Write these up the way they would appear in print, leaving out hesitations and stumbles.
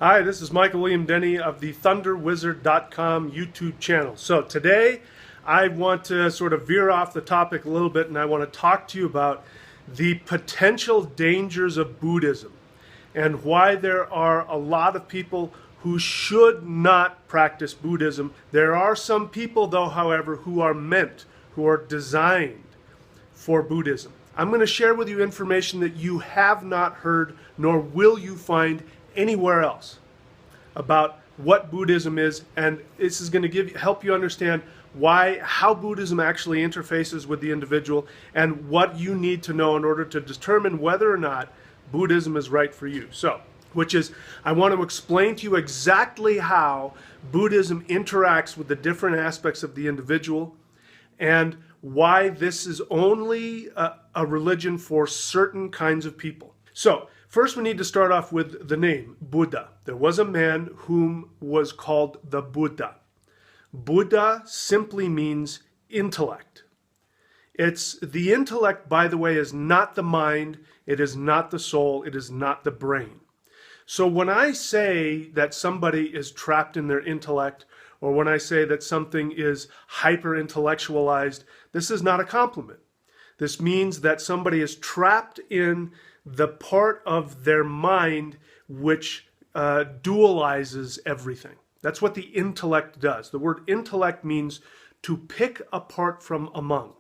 Hi, this is Michael William Denny of the ThunderWizard.com YouTube channel. So today I want to sort of veer off the topic a little bit, and I want to talk to you about the potential dangers of Buddhism and why there are a lot of people who should not practice Buddhism. There are some people, though, however, who are designed for Buddhism. I'm going to share with you information that you have not heard, nor will you find anywhere else about what Buddhism is, and this is going to help you understand how Buddhism actually interfaces with the individual and what you need to know in order to determine whether or not Buddhism is right for you. I want to explain to you exactly how Buddhism interacts with the different aspects of the individual and why this is only a religion for certain kinds of people. So, first we need to start off with the name, Buddha. There was a man whom was called the Buddha. Buddha simply means intellect. The intellect, by the way, is not the mind, it is not the soul, it is not the brain. So when I say that somebody is trapped in their intellect, or when I say that something is hyper-intellectualized, this is not a compliment. This means that somebody is trapped in the part of their mind which dualizes everything. That's what the intellect does. The word intellect means to pick apart from among.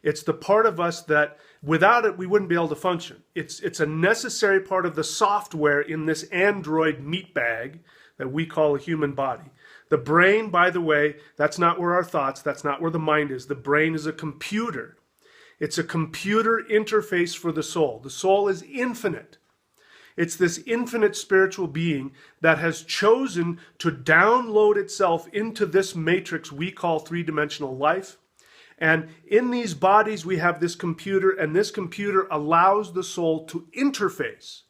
It's the part of us that without it we wouldn't be able to function. It's a necessary part of the software in this android meat bag that we call a human body. The brain, by the way, that's not where our thoughts, that's not where the mind is. The brain is a computer. It's a computer interface for the soul. The soul is infinite. It's this infinite spiritual being that has chosen to download itself into this matrix we call three-dimensional life. And in these bodies we have this computer, and this computer allows the soul to interface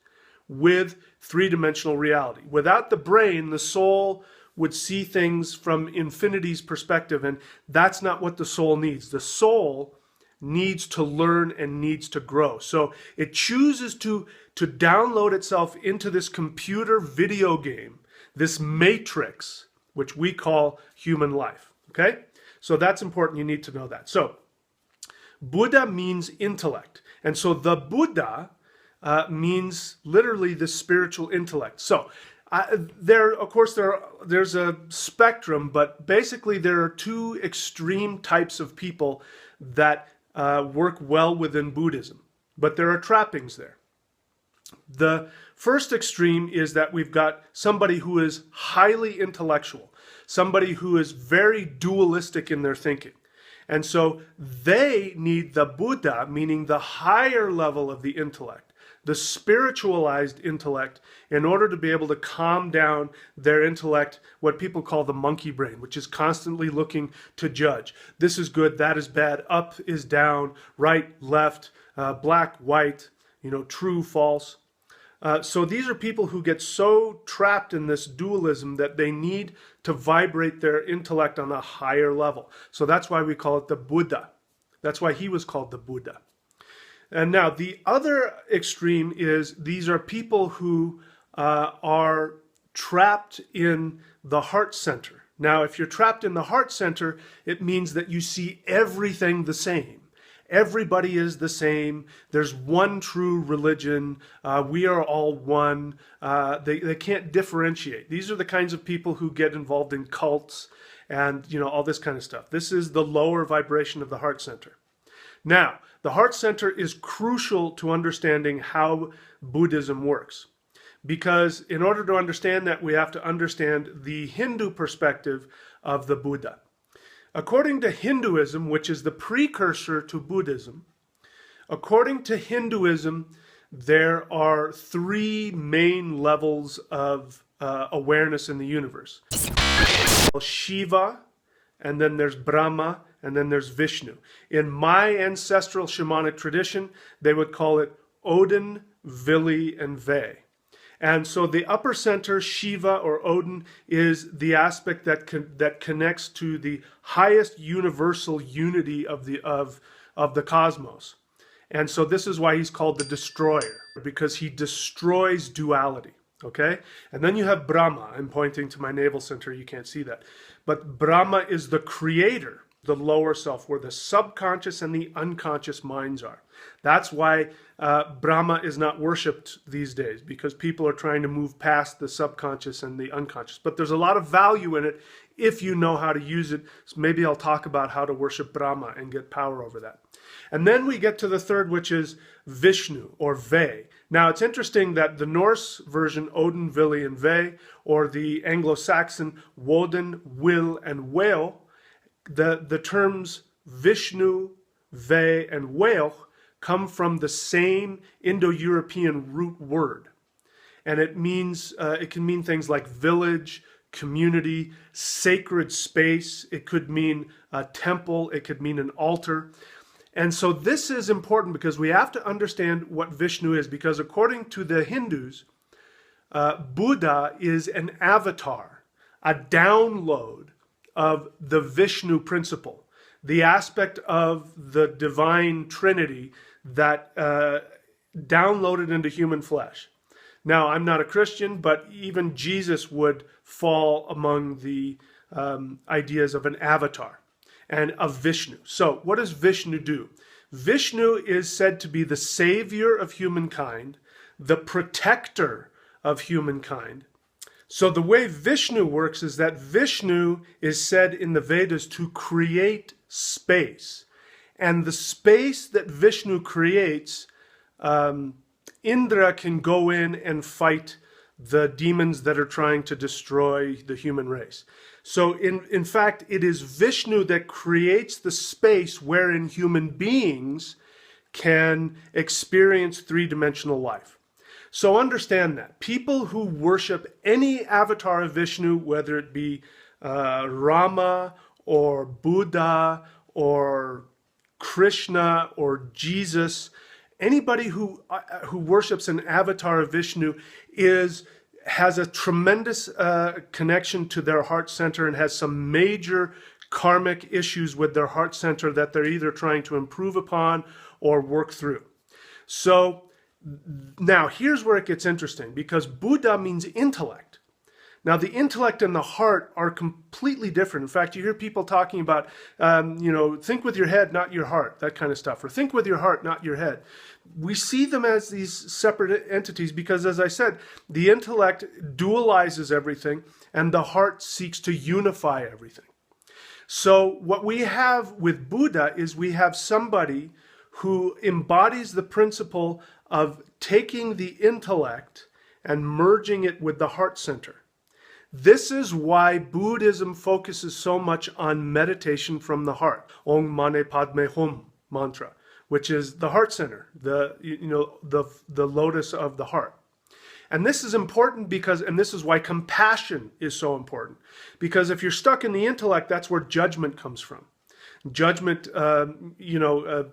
with three-dimensional reality. Without the brain, the soul would see things from infinity's perspective, and that's not what the soul needs. The soul needs to learn and needs to grow. So it chooses to download itself into this computer video game, this matrix, which we call human life. Okay? So that's important. You need to know that. So Buddha means intellect. And so the Buddha means literally the spiritual intellect. So there's a spectrum, but basically there are two extreme types of people that work well within Buddhism, but there are trappings there. The first extreme is that we've got somebody who is highly intellectual, somebody who is very dualistic in their thinking. And so they need the Buddha, meaning the higher level of the intellect, the spiritualized intellect, in order to be able to calm down their intellect, what people call the monkey brain, which is constantly looking to judge. This is good, that is bad, up is down, right, left, black, white, true, false. So these are people who get so trapped in this dualism that they need to vibrate their intellect on a higher level. So that's why we call it the Buddha. That's why he was called the Buddha. And now the other extreme is these are people who are trapped in the heart center. Now, if you're trapped in the heart center, it means that you see everything the same. Everybody is the same. There's one true religion. We are all one. They can't differentiate. These are the kinds of people who get involved in cults and all this kind of stuff. This is the lower vibration of the heart center. Now, the heart center is crucial to understanding how Buddhism works. Because in order to understand that, we have to understand the Hindu perspective of the Buddha. According to Hinduism, which is the precursor to Buddhism, according to Hinduism, there are three main levels of awareness in the universe. Shiva, and then there's Brahma, and then there's Vishnu. In my ancestral shamanic tradition, they would call it Odin, Vili, and Ve. And so the upper center, Shiva or Odin, is the aspect that connects to the highest universal unity of the cosmos. And so this is why he's called the destroyer, because he destroys duality. Okay? And then you have Brahma. I'm pointing to my navel center. You can't see that. But Brahma is the creator, the lower self, where the subconscious and the unconscious minds are. That's why Brahma is not worshipped these days, because people are trying to move past the subconscious and the unconscious. But there's a lot of value in it if you know how to use it. So maybe I'll talk about how to worship Brahma and get power over that. And then we get to the third, which is Vishnu, or Ve. Now, it's interesting that the Norse version, Odin, Vili, and Ve, or the Anglo-Saxon, Woden, Will, and Whale, the terms Vishnu, Ve, and Whale come from the same Indo-European root word. And it means, it can mean things like village, community, sacred space. It could mean a temple. It could mean an altar. And so this is important because we have to understand what Vishnu is, because according to the Hindus, Buddha is an avatar, a download of the Vishnu principle, the aspect of the divine Trinity that downloaded into human flesh. Now, I'm not a Christian, but even Jesus would fall among the ideas of an avatar and of Vishnu. So what does Vishnu do? Vishnu is said to be the savior of humankind, the protector of humankind. So the way Vishnu works is that Vishnu is said in the Vedas to create space. And the space that Vishnu creates, Indra can go in and fight the demons that are trying to destroy the human race. So in fact, it is Vishnu that creates the space wherein human beings can experience three-dimensional life. So understand that. People who worship any avatar of Vishnu, whether it be Rama or Buddha or Krishna or Jesus, anybody who worships an avatar of Vishnu has a tremendous connection to their heart center and has some major karmic issues with their heart center that they're either trying to improve upon or work through. So now here's where it gets interesting, because Buddha means intellect. Now, the intellect and the heart are completely different. In fact, you hear people talking about, think with your head, not your heart, that kind of stuff, or think with your heart, not your head. We see them as these separate entities because, as I said, the intellect dualizes everything and the heart seeks to unify everything. So what we have with Buddha is we have somebody who embodies the principle of taking the intellect and merging it with the heart center. This is why Buddhism focuses so much on meditation from the heart, Om Mani Padme Hum mantra, which is the heart center, the lotus of the heart. And this is important because, and this is why compassion is so important, because if you're stuck in the intellect, that's where judgment comes from. Judgment,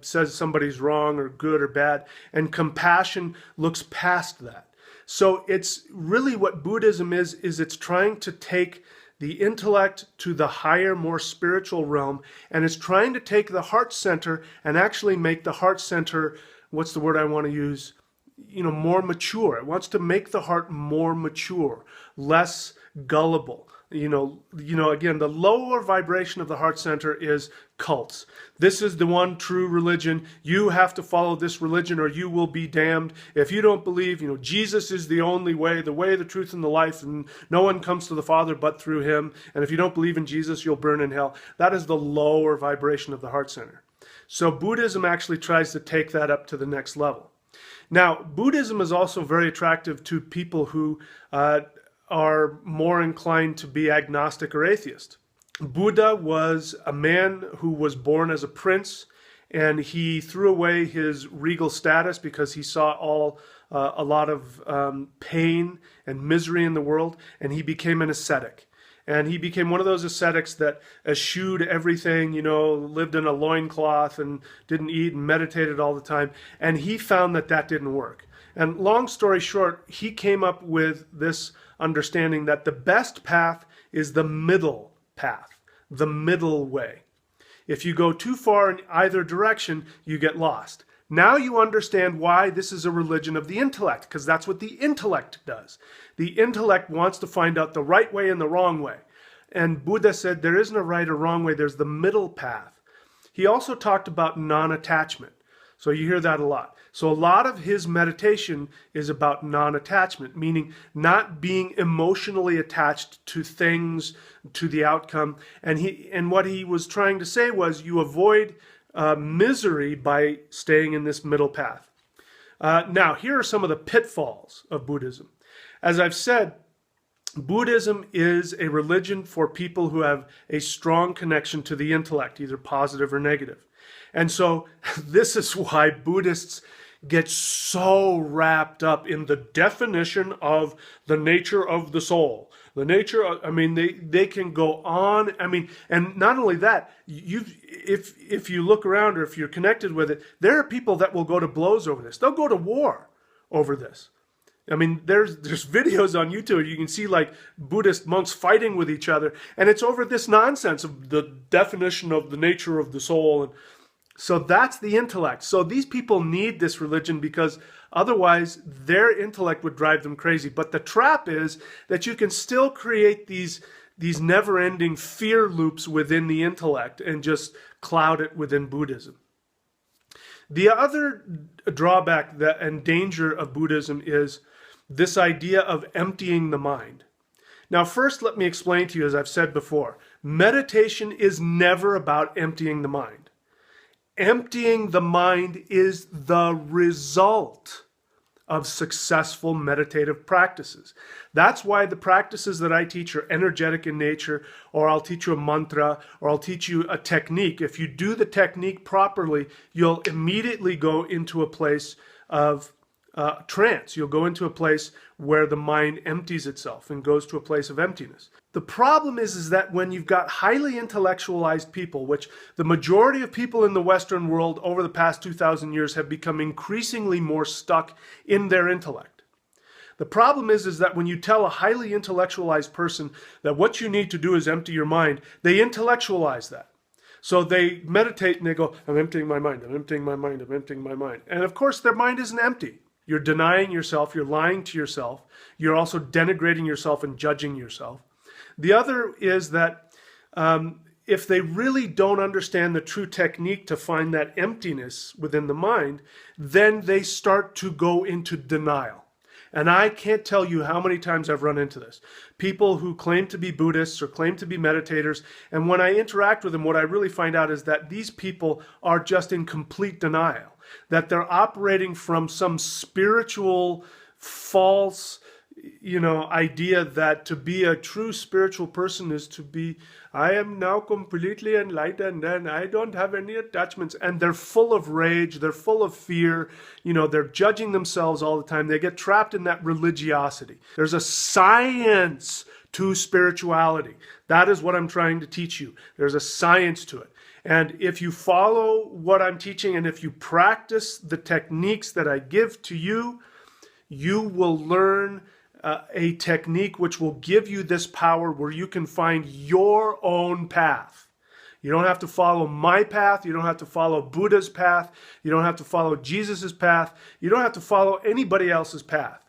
says somebody's wrong or good or bad, and compassion looks past that. So it's really what Buddhism is it's trying to take the intellect to the higher, more spiritual realm, and it's trying to take the heart center and actually make the heart center, what's the word I want to use, more mature. It wants to make the heart more mature, less gullible. Again, the lower vibration of the heart center is cults. This is the one true religion. You have to follow this religion or you will be damned. If you don't believe, Jesus is the only way, the truth, and the life, and no one comes to the Father but through him. And if you don't believe in Jesus, you'll burn in hell. That is the lower vibration of the heart center. So Buddhism actually tries to take that up to the next level. Now, Buddhism is also very attractive to people who are more inclined to be agnostic or atheist. Buddha was a man who was born as a prince, and he threw away his regal status because he saw a lot of pain and misery in the world, and he became an ascetic. And he became one of those ascetics that eschewed everything, lived in a loincloth and didn't eat and meditated all the time. And he found that didn't work. And long story short, he came up with this understanding that the best path is the middle path, the middle way. If you go too far in either direction, you get lost. Now you understand why this is a religion of the intellect, because that's what the intellect does. The intellect wants to find out the right way and the wrong way. And Buddha said there isn't a right or wrong way, there's the middle path. He also talked about non-attachment. So you hear that a lot. So a lot of his meditation is about non-attachment, meaning not being emotionally attached to things, to the outcome. And what he was trying to say was you avoid misery by staying in this middle path. Now, here are some of the pitfalls of Buddhism. As I've said, Buddhism is a religion for people who have a strong connection to the intellect, either positive or negative. And so this is why Buddhists get so wrapped up in the definition of the nature of the soul. The nature of, I mean, they can go on. I mean, and not only that, if you look around or if you're connected with it, there are people that will go to blows over this. They'll go to war over this. I mean, there's videos on YouTube. You can see like Buddhist monks fighting with each other, and it's over this nonsense of the definition of the nature of the soul. And so that's the intellect. So these people need this religion because otherwise their intellect would drive them crazy. But the trap is that you can still create these never-ending fear loops within the intellect and just cloud it within Buddhism. The other drawback and danger of Buddhism is this idea of emptying the mind. Now, first, let me explain to you, as I've said before, meditation is never about emptying the mind. Emptying the mind is the result of successful meditative practices. That's why the practices that I teach are energetic in nature, or I'll teach you a mantra, or I'll teach you a technique. If you do the technique properly, you'll immediately go into a place of trance. You'll go into a place where the mind empties itself and goes to a place of emptiness. The problem is that when you've got highly intellectualized people, which the majority of people in the Western world over the past 2,000 years have become increasingly more stuck in their intellect. The problem is that when you tell a highly intellectualized person that what you need to do is empty your mind, they intellectualize that. So they meditate and they go, I'm emptying my mind, I'm emptying my mind, I'm emptying my mind. And of course their mind isn't empty. You're denying yourself, you're lying to yourself, you're also denigrating yourself and judging yourself. The other is that if they really don't understand the true technique to find that emptiness within the mind, then they start to go into denial. And I can't tell you how many times I've run into this. People who claim to be Buddhists or claim to be meditators, and when I interact with them, what I really find out is that these people are just in complete denial, that they're operating from some spiritual false idea that to be a true spiritual person is to be, I am now completely enlightened and I don't have any attachments. And they're full of rage, they're full of fear, they're judging themselves all the time. They get trapped in that religiosity. There's a science to spirituality. That is what I'm trying to teach you. There's a science to it. And if you follow what I'm teaching and if you practice the techniques that I give to you, you will learn a technique which will give you this power where you can find your own path. You don't have to follow my path. You don't have to follow Buddha's path. You don't have to follow Jesus's path. You don't have to follow anybody else's path.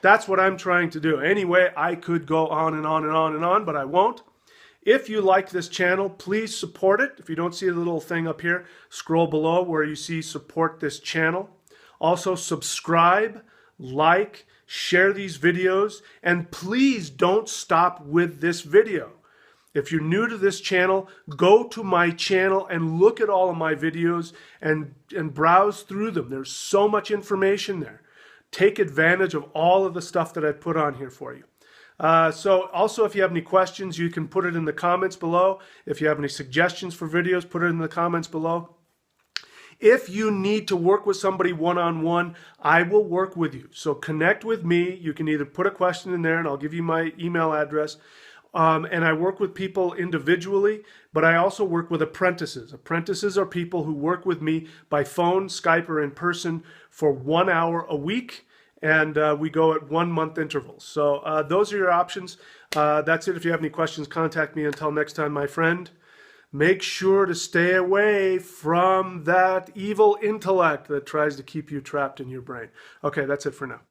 That's what I'm trying to do. Anyway, I could go on and on and on and on, but I won't. If you like this channel, please support it. If you don't see the little thing up here, scroll below where you see support this channel. Also subscribe, like, share these videos, and please don't stop with this video. If you're new to this channel, go to my channel and look at all of my videos and browse through them. There's so much information there. Take advantage of all of the stuff that I put on here for you. So also, if you have any questions, you can put it in the comments below. If you have any suggestions for videos, put it in the comments below. If you need to work with somebody one-on-one, I will work with you. So connect with me. You can either put a question in there and I'll give you my email address. And I work with people individually, but I also work with apprentices. Apprentices are people who work with me by phone, Skype, or in person for 1 hour a week. And we go at 1 month intervals. So those are your options. That's it. If you have any questions, contact me. Until next time, my friend, Make sure to stay away from that evil intellect that tries to keep you trapped in your brain. Okay, that's it for now.